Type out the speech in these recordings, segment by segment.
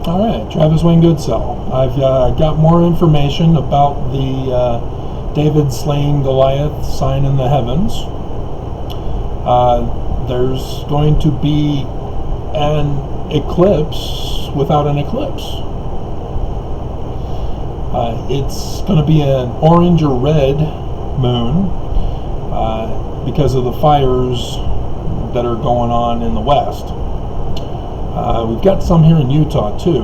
All right, Travis Wayne Goodsell. I've got more information about the David slaying Goliath sign in the heavens. There's going to be an eclipse without an eclipse. It's going to be an orange or red moon because of the fires that are going on in the west. We've got some here in Utah too,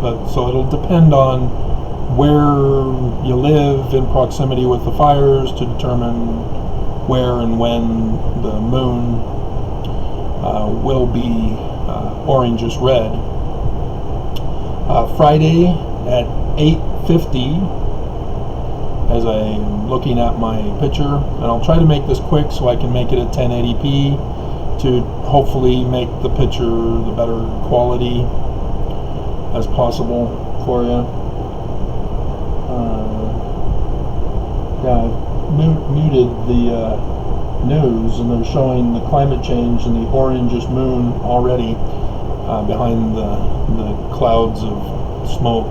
but so it'll depend on where you live in proximity with the fires to determine where and when the moon will be orangish red. Friday at 8:50, as I'm looking at my picture, and I'll try to make this quick so I can make it at 1080p to hopefully make the picture the better quality as possible for you. I've muted the news, and they're showing the climate change and the orangish moon already behind the clouds of smoke,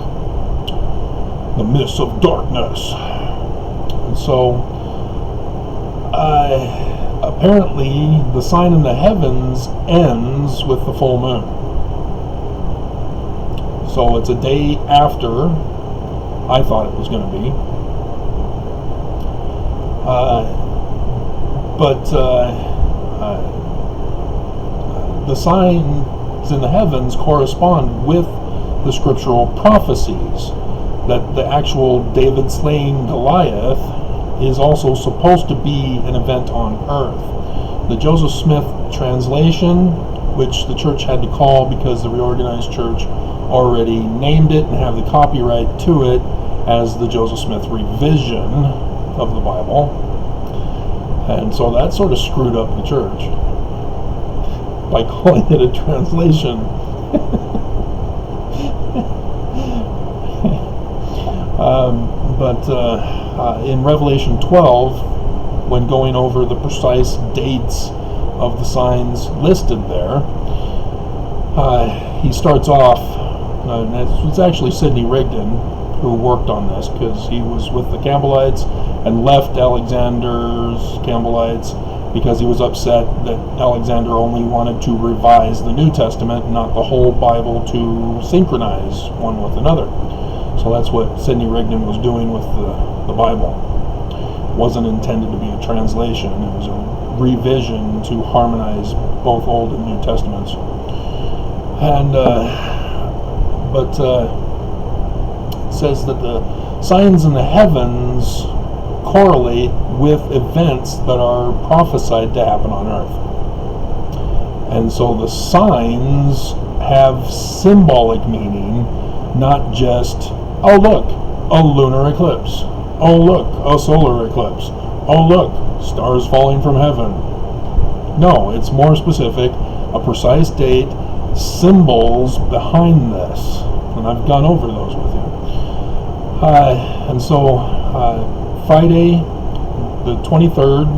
the mists of darkness. And so apparently the sign in the heavens ends with the full moon. So it's a day after I thought it was going to be. But the signs in the heavens correspond with the scriptural prophecies that the actual David slaying Goliath is also supposed to be an event on earth. The Joseph Smith translation, which the church had to call because the reorganized church already named it and have the copyright to it as the Joseph Smith revision of the Bible. And so that sort of screwed up the church by calling it a translation. But in Revelation 12, when going over the precise dates of the signs listed there, he starts off, and it's actually Sidney Rigdon who worked on this, because he was with the Campbellites and left Alexander's Campbellites because he was upset that Alexander only wanted to revise the New Testament, not the whole Bible to synchronize one with another. So that's what Sidney Rigdon was doing with the Bible. It wasn't intended to be a translation. It was a revision to harmonize both Old and New Testaments. And but it says that the signs in the heavens correlate with events that are prophesied to happen on earth. And so the signs have symbolic meaning, not just, oh look, a lunar eclipse. Oh look, a solar eclipse. Oh look, stars falling from heaven. No, it's more specific, a precise date, symbols behind this. And I've gone over those with you. And so Friday, the 23rd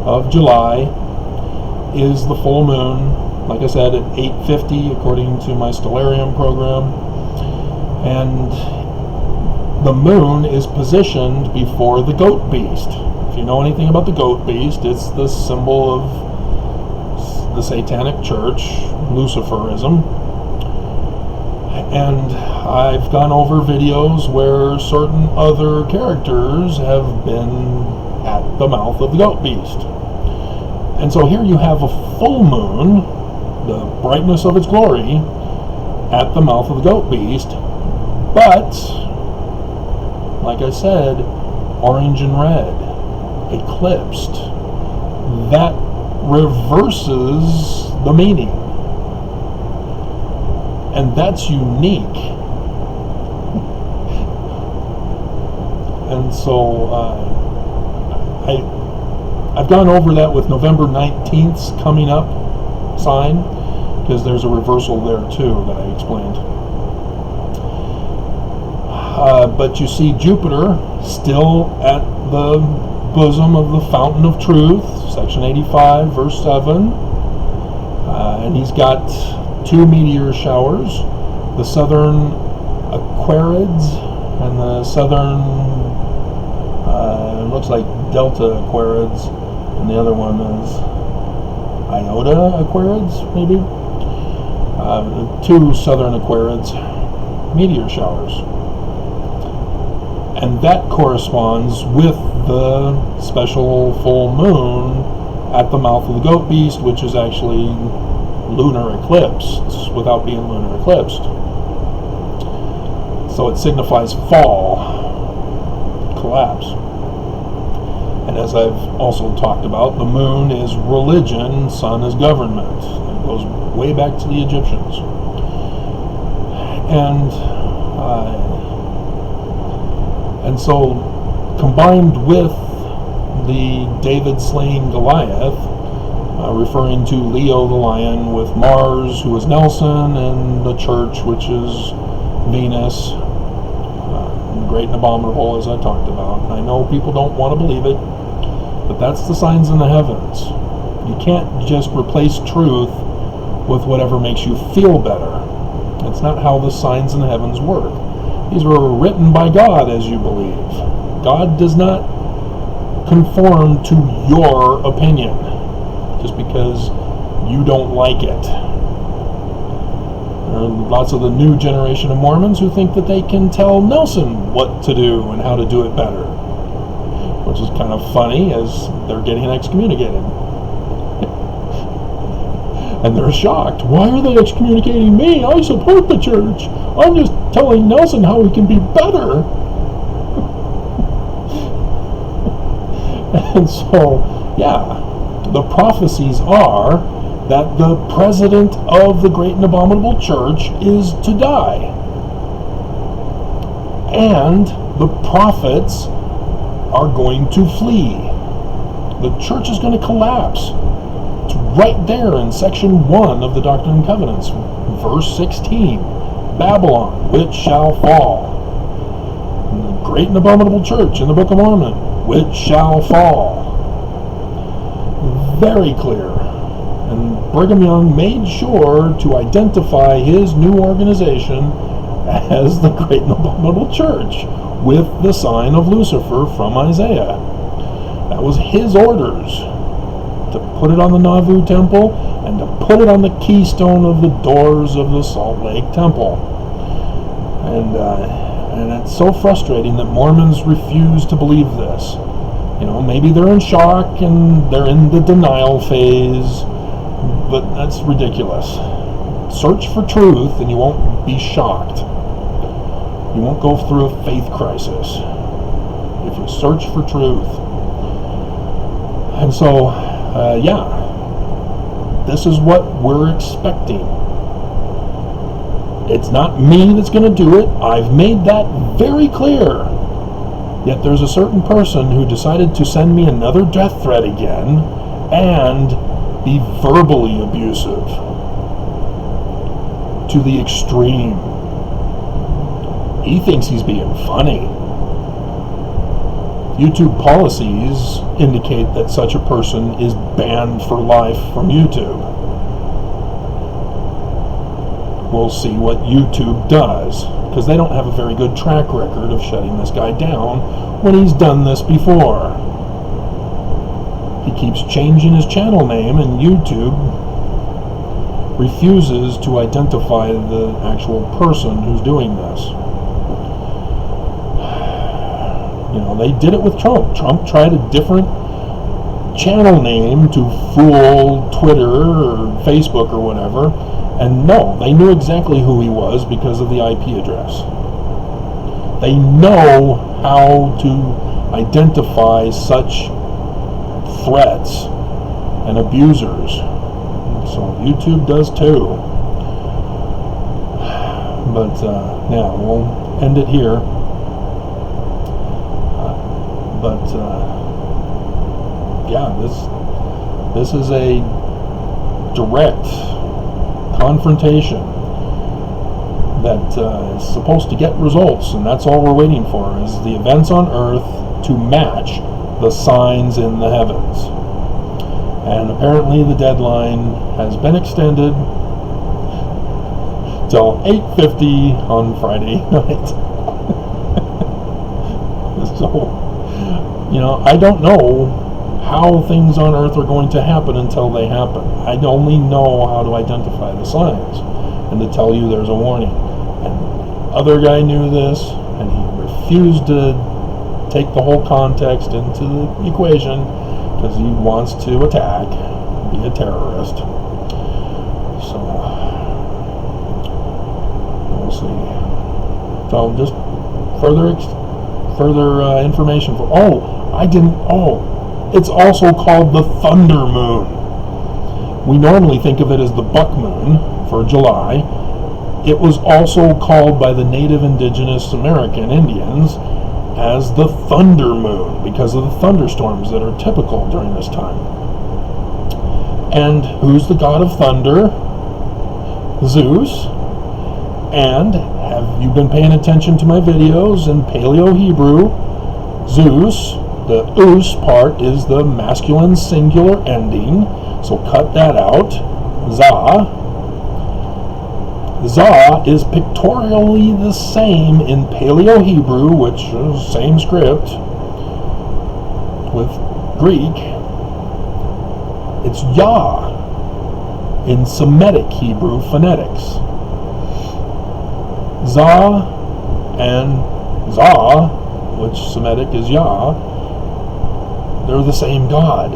of July, is the full moon, like I said, at 8:50 according to my Stellarium program. And the moon is positioned before the goat beast. If you know anything about the goat beast, it's the symbol of the Satanic Church, Luciferism. And I've gone over videos where certain other characters have been at the mouth of the goat beast. And so here you have a full moon, the brightness of its glory, at the mouth of the goat beast, but, like I said, orange and red, eclipsed. That reverses the meaning. And that's unique. And so I've gone over that with November 19th's coming up sign, because there's a reversal there too that I explained. But you see Jupiter still at the bosom of the fountain of truth, section 85, verse 7. And he's got 2 meteor showers, the southern Aquarids and the southern, looks like Delta Aquarids, and the other one is Iota Aquarids, maybe? The 2 southern Aquarids meteor showers. And that corresponds with the special full moon at the mouth of the goat beast, which is actually lunar eclipsed without being lunar eclipsed. So it signifies fall, collapse. And as I've also talked about, the moon is religion, sun is government. It goes way back to the Egyptians. And so combined with the David slaying Goliath, referring to Leo the lion, with Mars, who is Nelson, and the church, which is Venus, great and abominable, as I talked about. I know people don't want to believe it, but that's the signs in the heavens. You can't just replace truth with whatever makes you feel better. That's not how the signs in the heavens work. These were written by God, as you believe. God does not conform to your opinion just because you don't like it. There are lots of the new generation of Mormons who think that they can tell Nelson what to do and how to do it better, which is kind of funny as they're getting excommunicated. And they're shocked. Why are they excommunicating me? I support the church. I'm just telling Nelson how he can be better. And so, yeah, the prophecies are that the president of the great and abominable church is to die. And the prophets are going to flee. The church is going to collapse. It's right there in section 1 of the Doctrine and Covenants, verse 16. Babylon, which shall fall. And the great and abominable church in the Book of Mormon, which shall fall. Very clear. And Brigham Young made sure to identify his new organization as the Great and Abominable Church with the sign of Lucifer from Isaiah. That was his orders, to put it on the Nauvoo Temple and to put it on the keystone of the doors of the Salt Lake Temple. And it's so frustrating that Mormons refuse to believe this. You know, maybe they're in shock and they're in the denial phase, but that's ridiculous. Search for truth and you won't be shocked. You won't go through a faith crisis if you search for truth. And so, yeah, this is what we're expecting. It's not me that's going to do it. I've made that very clear. Yet there's a certain person who decided to send me another death threat again and be verbally abusive to the extreme. He thinks he's being funny. YouTube policies indicate that such a person is banned for life from YouTube. We'll see what YouTube does, because they don't have a very good track record of shutting this guy down when he's done this before. He keeps changing his channel name, and YouTube refuses to identify the actual person who's doing this. You know, they did it with Trump. Trump tried a different channel name to fool Twitter or Facebook or whatever, and no, they knew exactly who he was because of the IP address. They know how to identify such threats and abusers. So YouTube does too. But yeah, we'll end it here. Yeah, this is a direct confrontation that is supposed to get results, and that's all we're waiting for, is the events on earth to match the signs in the heavens. And apparently the deadline has been extended till 8:50 on Friday night. So, I don't know how things on Earth are going to happen until they happen. I only know how to identify the signs and to tell you there's a warning. And the other guy knew this, and he refused to take the whole context into the equation because he wants to attack, be a terrorist. So, we'll see. So, just further information for. It's also called the Thunder Moon. We normally think of it as the Buck Moon for July. It was also called by the native indigenous American Indians as the Thunder Moon because of the thunderstorms that are typical during this time. And who's the god of thunder? Zeus. And have you been paying attention to my videos in Paleo Hebrew? Zeus, the us part is the masculine singular ending, so cut that out. Za. Za is pictorially the same in Paleo Hebrew, which is same script with Greek. It's Yah in Semitic Hebrew phonetics. Za and Za, which Semitic is Yah, they're the same god.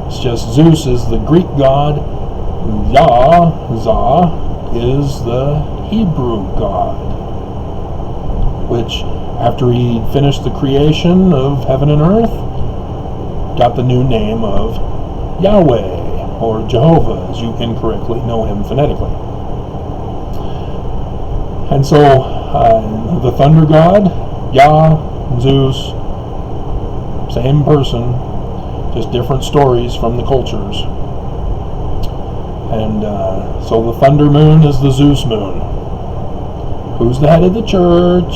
It's just Zeus is the Greek god, Yah, Za, is the Hebrew god, which after he finished the creation of heaven and earth, got the new name of Yahweh, or Jehovah, as you incorrectly know him phonetically. And so, the thunder god, Yah, Zeus, same person, just different stories from the cultures. And so the thunder moon is the Zeus moon. Who's the head of the church?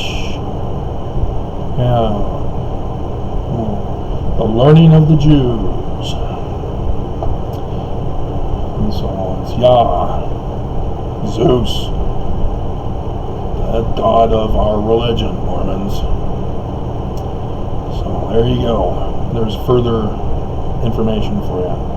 Yeah. The learning of the Jews. And so it's Yah, Zeus, the god of our religion, Mormons. So there you go. There's further information for you.